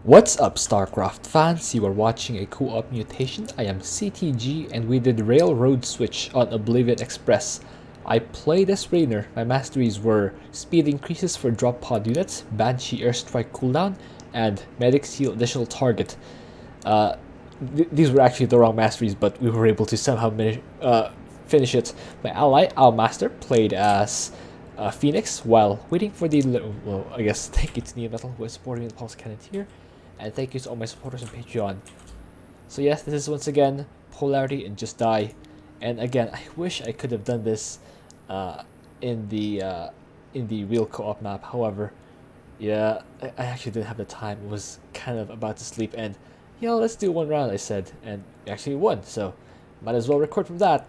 What's up, Starcraft fans? You are watching a co-op mutation. I am CTG and we did Railroad Switch on Oblivion Express. I played as Rainer. My masteries were Speed Increases for Drop Pod Units, Banshee Airstrike Cooldown, and Medic Seal Additional Target. These were actually the wrong masteries, but we were able to somehow finish it. My ally, Master, played as Phoenix while waiting for the... Well, I guess thank you to Neo Metal who is supporting me in the Pulse Cannon here. And thank you to all my supporters on Patreon. So yes, this is once again Polarity and Just Die. And again, I wish I could have done this in the real co-op map. However, yeah, I actually didn't have the time. I was kind of about to sleep and, yeah, let's do one round, I said. And we actually won, so might as well record from that.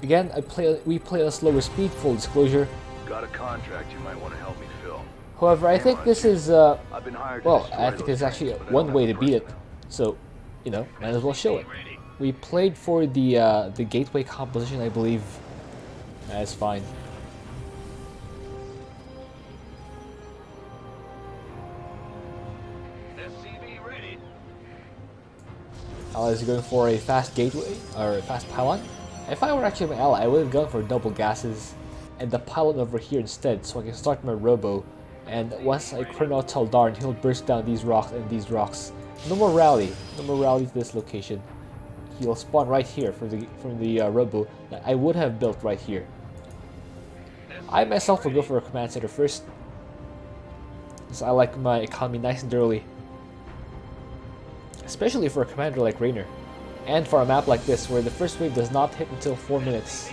Again, we play at a slower speed, full disclosure. Got a contract you might want to help me fill. However, I think this is, well, I think there's those actually things, but I one don't way have to the beat it. personnel. So, you know, might as well show it. We played for the gateway composition, I believe. That's fine. SCV ready. Ally is going for a fast gateway, or a fast pylon. If I were actually my ally, I would have gone for double gases and the pylon over here instead, so I can start my robo. And once I chrono out Taldarn, he'll burst down these rocks and these rocks. No more rally to this location. He'll spawn right here from the robo that I would have built right here. I myself will go for a command center first, so I like my economy nice and early, especially for a commander like Rainer, and for a map like this where the first wave does not hit until 4 minutes.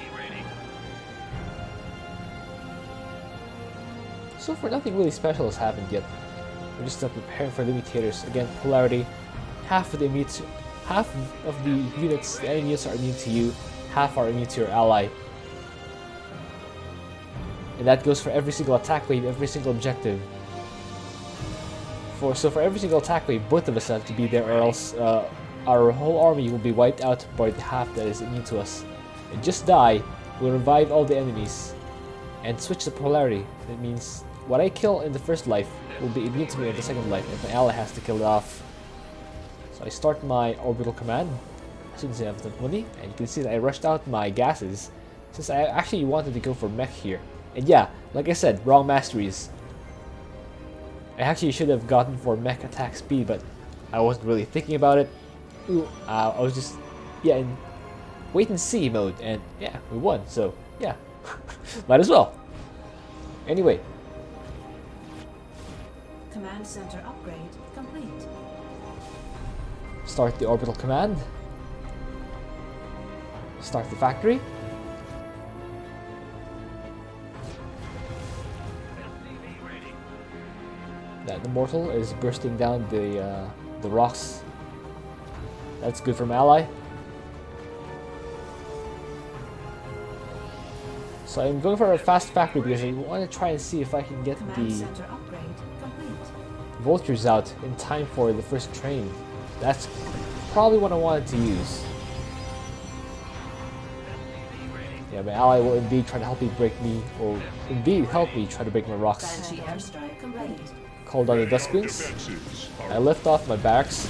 So far, nothing really special has happened yet. We're just preparing for the mutators. Again, Polarity. Half of the units, the enemy units are immune to you. Half are immune to your ally. And that goes for every single attack wave, every single objective. So for every single attack wave, both of us have to be there, or else our whole army will be wiped out by the half that is immune to us. And Just Die will revive all the enemies and switch to Polarity. That means what I kill in the first life will be immune to me in the second life if my ally has to kill it off. So I start my orbital command as soon as I have enough money, and you can see that I rushed out my gases since I actually wanted to go for mech here. And yeah, like I said, wrong masteries. I actually should have gotten for mech attack speed, but I wasn't really thinking about it. I was just, yeah, in wait and see mode, and yeah, we won, so yeah, might as well. Anyway. Command center upgrade complete. Start the orbital command. Start the factory. That immortal is bursting down the rocks. That's good for my ally. So I'm going for a fast factory because I want to try and see if I can get Command the center upgrade complete. vultures out in time for the first train. That's probably what I wanted to use. Yeah, my ally will indeed try to help me break me, or indeed help me try to break my rocks. Banshee airstrike complete. Called on the Duskwings. I lift off my barracks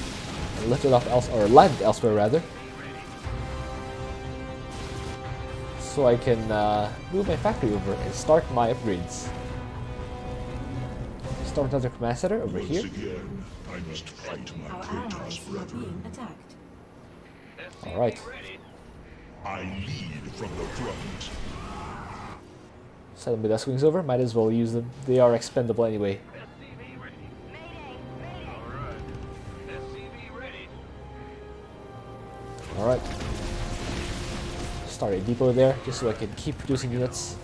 and lifted off landed elsewhere rather, so I can move my factory over and start my upgrades. Start another command center over here. Again, I must fight my Our Kratos allies are brethren. being attacked. Alright. I lead from the front. Send my Duskwings over. Might as well use them. They are expendable anyway. Alright. Start a depot there just so I can keep producing units.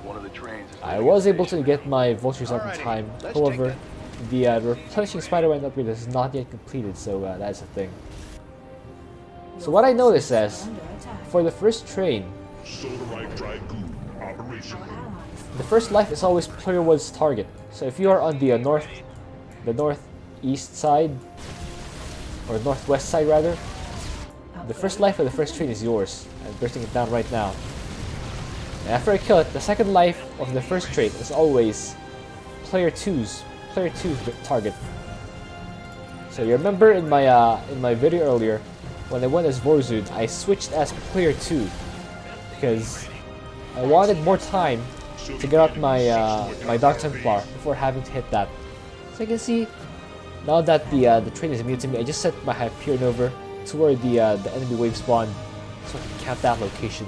One of the trains is I leaving was the able to station. get my vultures out in Alrighty, time. let's However, take the replenishing Spider-Man upgrade is not yet completed, so that's a thing. So what I noticed Are is, under attack. for the first train, Solarite Dragoon Our operational. allies the first life is always player one's target. So if you are on the northeast side, or northwest side rather, the first life of the first train is yours. I'm bursting it down right now. And after I kill it, the second life of the first train is always player 2's player 2 target. So you remember in my video earlier, when I went as Vorzud, I switched as player 2 because I wanted more time to get out my Dark Templar before having to hit that. So you can see, now that the train is immune to me, I just set my Hyperion over to where the enemy wave spawn, so I can count that location.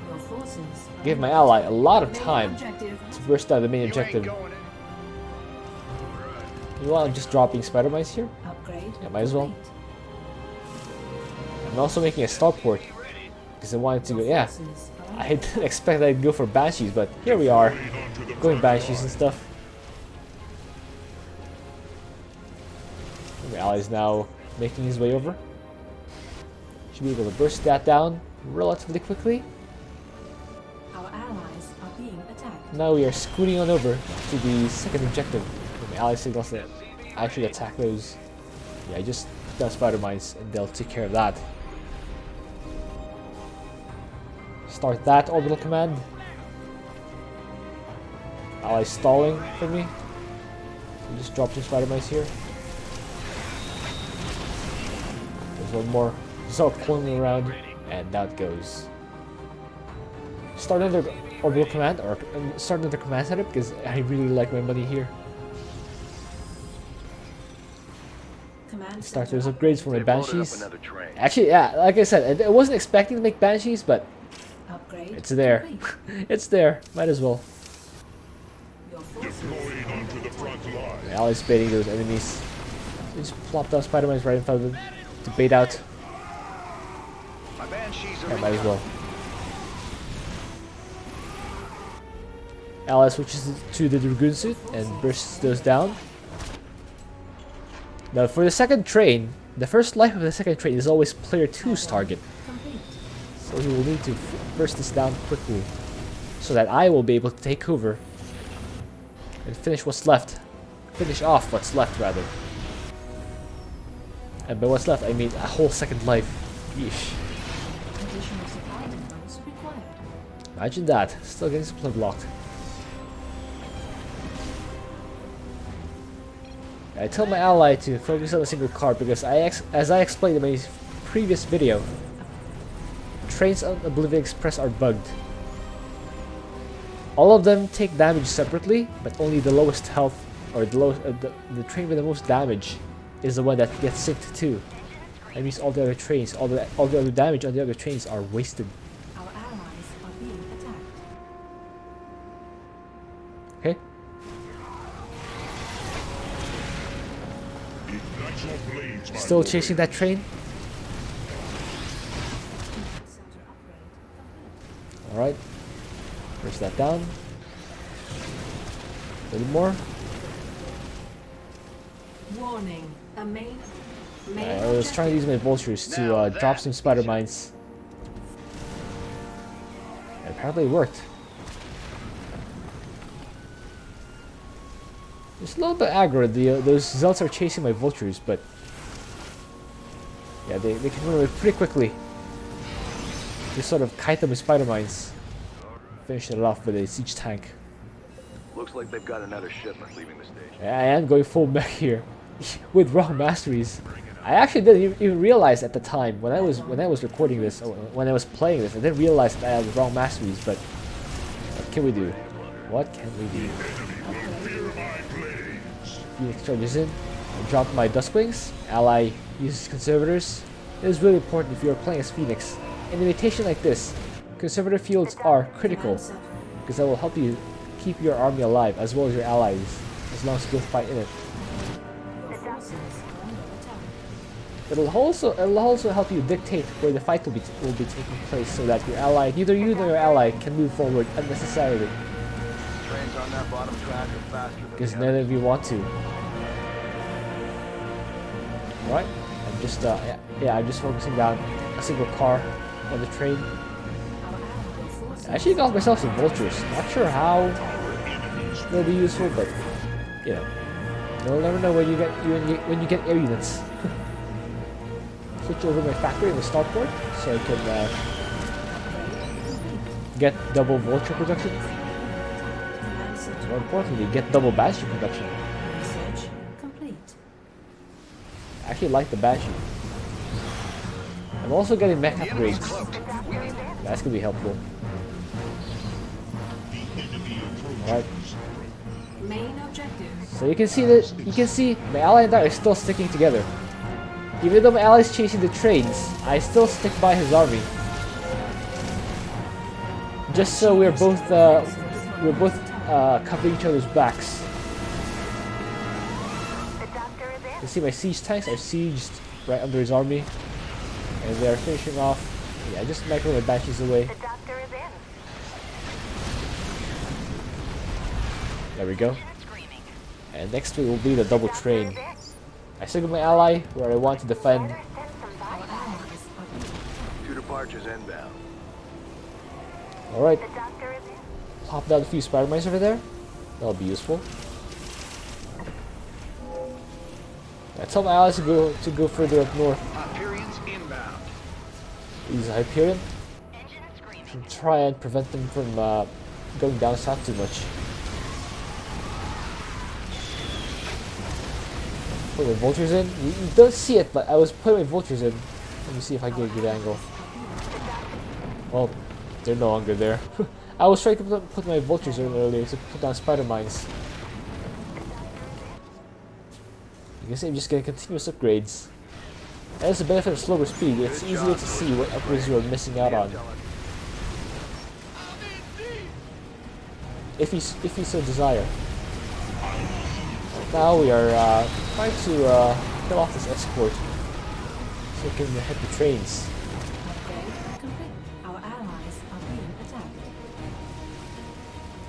Your forces are Give my under ally attack. a lot of Main time objective. to burst out the main objective. You know, I'm just dropping spider mines here. Upgrade. Yeah, might as well. complete. I'm also making a starport because I wanted to go. Your Yeah, forces are I under didn't expect I'd go for banshees, but here we are, going banshees and stuff. My ally's now making his way over. Should be able to burst that down relatively quickly. Our allies are being attacked. Now we are scooting on over to the second objective. My ally signals that I should attack those. Yeah, I just done spider mines and they'll take care of that. Start that orbital command. Ally stalling for me. So just drop some spider mines here. There's one more. Just all cloning around, and that goes. Start another orbital command, or start another command setup because I really like my money here. Command Start center those upgrades for my They've loaded up banshees. another train. Actually, yeah, like I said, I wasn't expecting to make banshees, but upgrade. it's there. complete. It's there. Might as well. Your forces Deploying onto the front line. My ally's baiting those enemies. So just plop down spider mines right in front of them to bait out. My banshees are Yeah, might as well. Ally switches to the Dragoon suit and bursts those down. Now for the second train, the first life of the second train is always player 2's target. complete. So he will need to burst this down quickly so that I will be able to take over and finish what's left. Finish off what's left, rather. And by what's left, I mean a whole second life. Yeesh. Additional supply depots required. Imagine that. Still getting supply blocked. I tell my ally to focus on a single car because as I explained in my previous video, trains on Oblivion Express are bugged. All of them take damage separately, but only the lowest health, or the train with the most damage, is the one that gets synced too. That means all the other trains, all the other damage on the other trains are wasted. Our allies are being attacked. Okay? Ignite your blades, my Still lord. chasing that train. Center upgrade complete. Alright. Push that down. A little more. Warning. A main I was trying to use my vultures to drop some spider mines. And apparently it worked. It's a little bit aggro. Those zealots are chasing my vultures, but yeah, they can run away pretty quickly. Just sort of kite them with spider mines. Finish it off with a siege tank. Looks like they've got another shipment leaving the station. I am going full mech here with wrong masteries. I actually didn't even realize at the time when I was recording this, or when I was playing this, I didn't realize that I had the wrong masteries. But what can we do? What can we do? Phoenix charges in. I drop my Duskwings. Ally uses Conservators. It is really important if you are playing as Phoenix. In a mutation like this, Conservator fields are critical because that will help you keep your army alive as well as your allies, as long as you both fight in it. Your forces are under attack. It'll also help you dictate where the fight will be taking place, so that your ally, neither you nor your ally, can move forward unnecessarily, Trains on that bottom track are faster than because the none others. of you want to. Alright, I'm just I'm just focusing down a single car on the train. Our allied forces I actually got myself some vultures. Not sure how they'll be useful, but you know, you'll never know when you get air units. Switch over my factory in the starport so I can get double vulture production. command center More importantly, get double Banshee production. Research complete. I actually like the Banshee. I'm also getting mech The enemy's upgrades. cloaked. We need that. That's gonna be helpful. Alright, Main objective. so you can see my ally and I are still sticking together. Even though my ally is chasing the trains, I still stick by his army. Just so we're both covering each other's backs. You see my siege tanks are sieged right under his army, and they are finishing off. Yeah, I just micro my Banshees away. There we go. And next will be the double train. I signal my ally where I want to defend. Our allies are being Two departures inbound. Alright. Pop down a few spider mines over there. That'll be useful. I tell my allies to go further up north. Hyperions inbound. Use Hyperion to try and prevent them from going down south too much. Put my vultures in. You don't see it, but I was putting my vultures in. Let me see if I get a good angle. Well, they're no longer there. I was trying to put my vultures in earlier to put down spider mines. You can see I'm just getting continuous upgrades. That is the benefit of slower speed. It's easier to see what upgrades you are missing out on. If you so desire. Now we are trying to kill off this escort so we can hit the trains. upgrade complete. Our allies are being attacked.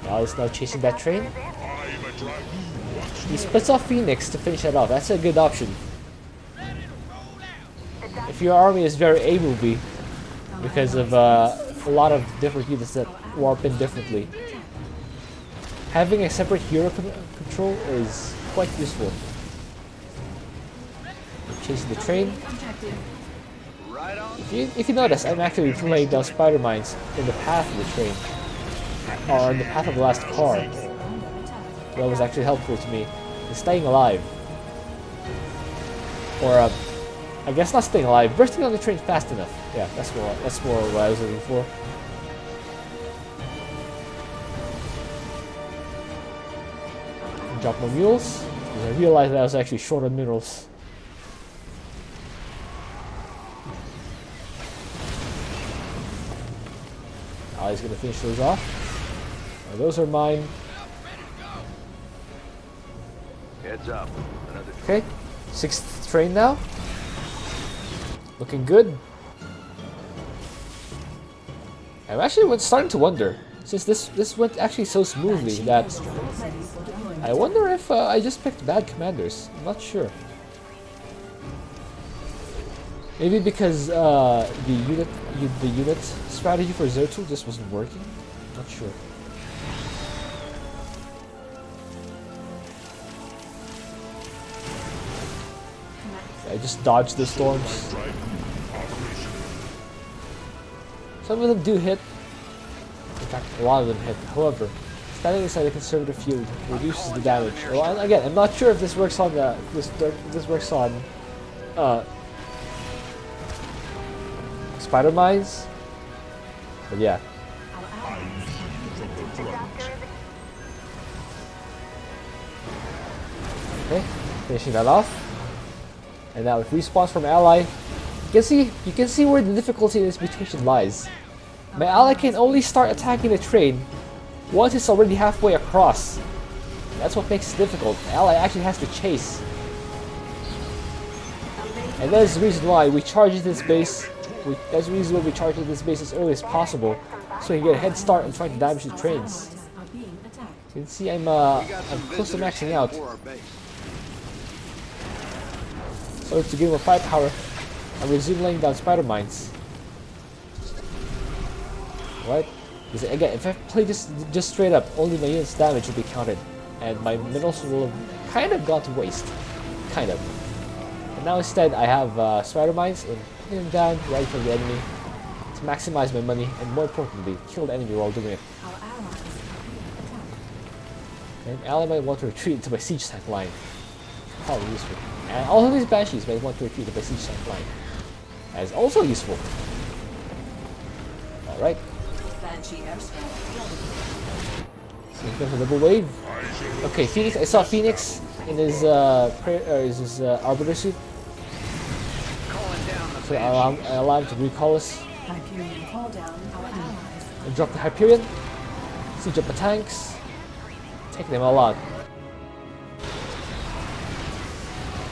Now he's now chasing that train. I'm a dragoon once He splits off Phoenix to finish that off. That's a good option. If your army is very A-movie because of a lot of different units that warp in differently, having a separate hero control is quite useful. Chasing the train. Objective. Right on. If you notice, I'm actually laying down spider mines in the path of the train, or in the path of the last car. Under attack. That was actually helpful to me in staying alive. Or I guess not staying alive, bursting on the train fast enough. Yeah, that's more what I was looking for. Drop more mules, because I realized that I was actually short on minerals. Now he's gonna finish those off. Now those are mine. Heads up. Another Okay, 6th train now. Looking good. I'm actually starting to wonder, since this went actually so smoothly, that Ready for deployment. I wonder if I just picked bad commanders. I'm not sure. Maybe because the unit strategy for Zertul just wasn't working. Not sure. I just dodged the storms. dragoon operation. Some of them do hit. In fact, a lot of them hit. However, standing inside a conservative field reduces the damage. Well, again, I'm not sure if this works on this works on spider mines, but yeah. Our I allies lead from the front. Okay, finishing that off. And now with respawns from ally, you can see where the difficulty in this mutation lies. My ally can only start attacking the train once it's already halfway across. That's what makes it difficult. The ally actually has to chase. And that is the reason why we charge this base. That's the reason why we charge this base as early as possible, so we can get a head start on trying to damage the trains. allies are being attacked. You can see I'm close to maxing out. So to give him a firepower, I'm resume laying down spider mines. Right? Because again, if I play just straight up, only my unit's damage will be counted, and my minerals will have kind of gone to waste. Kind of. And now instead, I have spider mines and putting them down right from the enemy to maximize my money, and more importantly, kill the enemy while doing it. Our allies are being attacked. An ally might want to retreat into my siege tank line. Probably useful. And all of these banshees might want to retreat into my siege tank line. That is also useful. Alright. Banshee airstrike ready. So here comes a double wave. Okay, Phoenix. I saw Phoenix in his arbiter suit. So I allow him to recall us. Hyperion call down our allies. And drop the Hyperion. Siege up the tanks. Take them all out.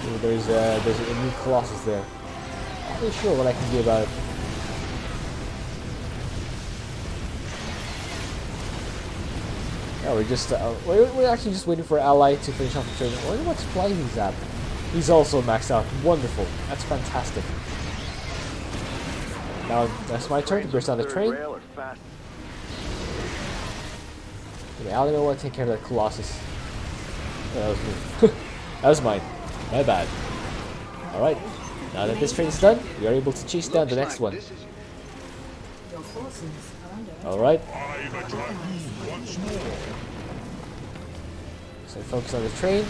Ooh, there's a new Colossus there. Not really sure what I can do about it. Yeah, we're actually just waiting for Ally to finish off the training. I wonder what supply he's at. He's also maxed out. Wonderful. That's fantastic. Now that's my turn to burst down the train. The Ally may want to take care of that Colossus. Oh, that was me. That was mine. My bad. Alright. Now that this train is done, we are able to chase down the next one. Your forces are under Alright. I've attacked you once more. So focus on the train.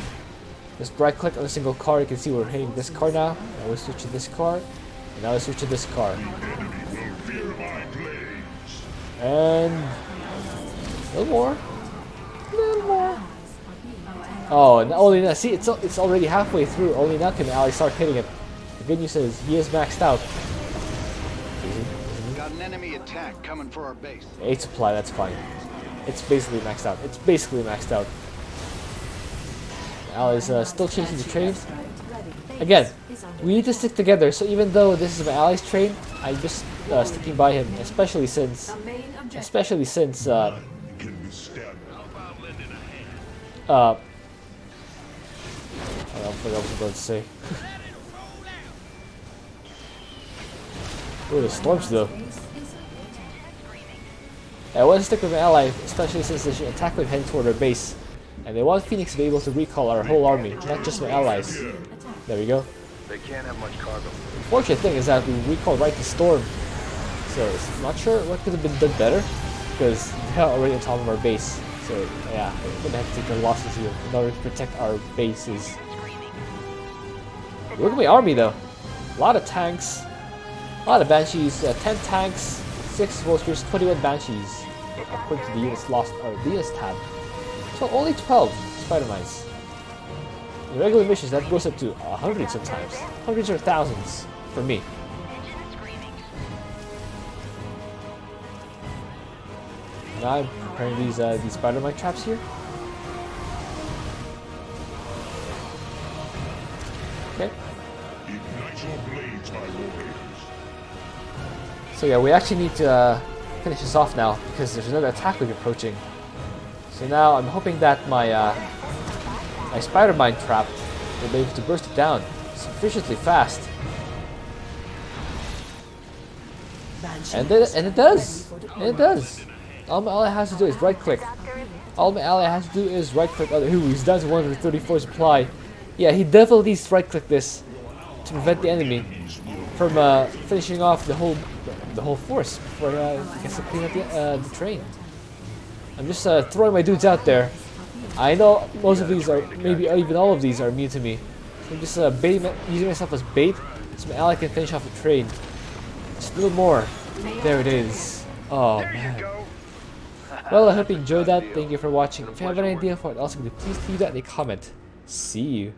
Just right click on a single car. You can see we're hitting this car now. Now we switch to this car. And now we switch to this car. Fear my blades. And a little more. A little more. Oh, and only now. See, it's already halfway through. Only now can the ally start hitting him. The good news is he is maxed out. Got an enemy attack coming for our base. 8 supply, that's fine. It's basically maxed out. It's basically maxed out. The ally is still chasing the train. Again, we need to stick together. So even though this is my ally's train, I'm just sticking by him, especially since Can be stabbed. I forgot what I was about to say. Ooh, the storms though. I want to stick with my ally, especially since they should attack with heading toward our base. And they want Phoenix to be able to recall our whole army, not just my allies. There we go. They can't have much cargo. The fortunate thing is that we recalled right to Storm. So, I'm not sure what could have been done better, because they're already on top of our base. So, yeah, we're gonna have to take our losses here in order to protect our bases. Look at my army though. A lot of tanks, a lot of banshees, 10 tanks, 6 vultures, 21 banshees. According to the units lost or the units tab. So only 12 spider mines. In regular missions that goes up to 100 sometimes. Hundreds or thousands for me. Now I'm preparing these spider mine traps here. Okay. Ignite your blades, my warriors. So yeah, we actually need to finish this off now because there's another attack wave approaching. So now I'm hoping that my my spider mine trap will be able to burst it down sufficiently fast. And it does. And it does. All my ally has to do is right click. All my ally has to do is right click. Oh, he's down to 134 supply. Yeah, he definitely needs to right click this to prevent the enemy from finishing off the whole force before he gets to clean up the train. I'm just throwing my dudes out there. I know most of these are, maybe even all of these are immune to me. So I'm just using myself as bait so my ally can finish off the train. Just a little more. There it is. Oh man. Well, I hope you enjoyed that. Thank you for watching. If you have any idea for what else I can do, please leave that in a comment. See you.